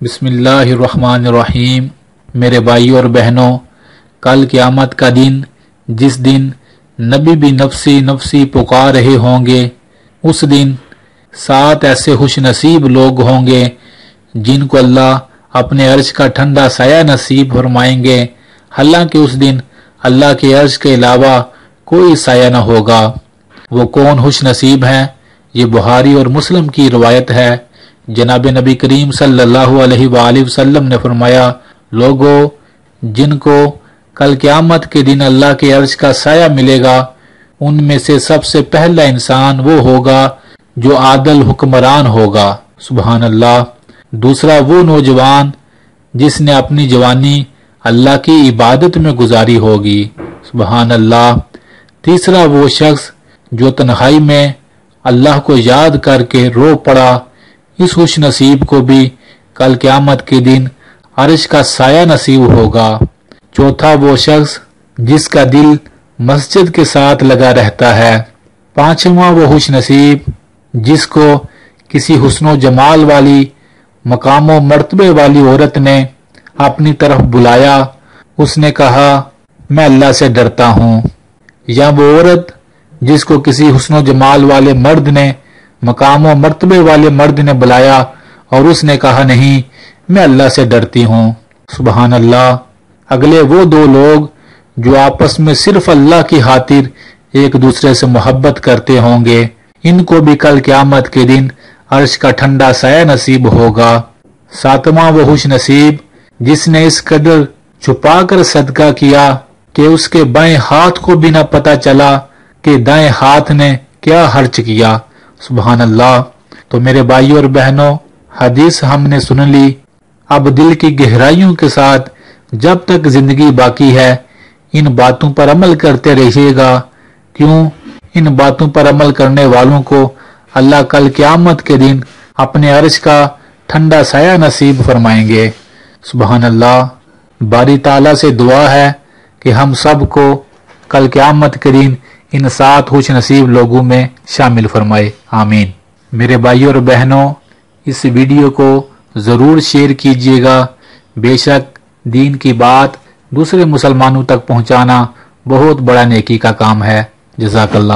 بسم اللہ الرحمن الرحیم۔ میرے بھائیوں اور بہنوں، کل قیامت کا دن، جس دن نبی بھی نفسی نفسی پکار رہے ہوں گے، اس دن 7 ایسے خوش نصیب لوگ ہوں گے جن کو اللہ اپنے عرش کا ٹھنڈا سایہ نصیب فرمائیں گے، حالانکہ اس دن اللہ کے عرش کے علاوہ کوئی سایہ نہ ہوگا۔ وہ کون خوش نصیب ہیں؟ یہ بخاری اور مسلم کی روایت ہے۔ جناب نبی کریم صلی اللہ علیہ وآلہ وسلم نے فرمایا، لوگوں جن کو کل قیامت کے دن اللہ کے عرش کا سایہ ملے گا، ان میں سے سب سے پہلا انسان وہ ہوگا جو عادل حکمران ہوگا، سبحان اللہ۔ دوسرا وہ نوجوان جس نے اپنی جوانی اللہ کی عبادت میں گزاری ہوگی، سبحان اللہ۔ تیسرا وہ شخص جو تنہائی میں اللہ کو یاد کر کے رو پڑا، اس خوش نصیب کو بھی کل قیامت کے دن عرش کا سایہ نصیب ہوگا۔ چوتھا وہ شخص جس کا دل مسجد کے ساتھ لگا رہتا ہے۔ پانچواں وہ خوش نصیب جس کو کسی حسن و جمال والی، مقام و مرتبے والی عورت نے اپنی طرف بلایا، اس نے کہا میں اللہ سے ڈرتا ہوں۔ یا وہ عورت جس کو کسی حسن و جمال والے مرد نے، مقام و مرتبے والے مرد نے بلایا اور اس نے کہا نہیں میں اللہ سے ڈرتی ہوں، سبحان اللہ۔ اگلے وہ 2 لوگ جو آپس میں صرف اللہ کی خاطر ایک دوسرے سے محبت کرتے ہوں گے، ان کو بھی کل قیامت کے دن عرش کا ٹھنڈا سایہ نصیب ہوگا۔ 7واں وہ خوش نصیب جس نے اس قدر چھپا کر صدقہ کیا کہ اس کے بائیں ہاتھ کو بھی نہ پتا چلا کہ دائیں ہاتھ نے کیا خرچ کیا، سبحان اللہ۔ تو میرے بھائیوں اور بہنوں، حدیث ہم نے سن لی، اب دل کی گہرائیوں کے ساتھ جب تک زندگی باقی ہے ان باتوں پر عمل کرتے رہیے گا، کیوں؟ ان باتوں پر عمل کرنے والوں کو اللہ کل قیامت کے دن اپنے عرش کا ٹھنڈا سایہ نصیب فرمائیں گے، سبحان اللہ۔ باری تعالیٰ سے دعا ہے کہ ہم سب کو کل قیامت کے دن ان 7 خوش نصیب لوگوں میں شامل فرمائے، آمین۔ میرے بھائیوں اور بہنوں، اس ویڈیو کو ضرور شیئر کیجیے گا۔ بے شک دین کی بات دوسرے مسلمانوں تک پہنچانا بہت بڑا نیکی کا کام ہے۔ جزاک اللہ۔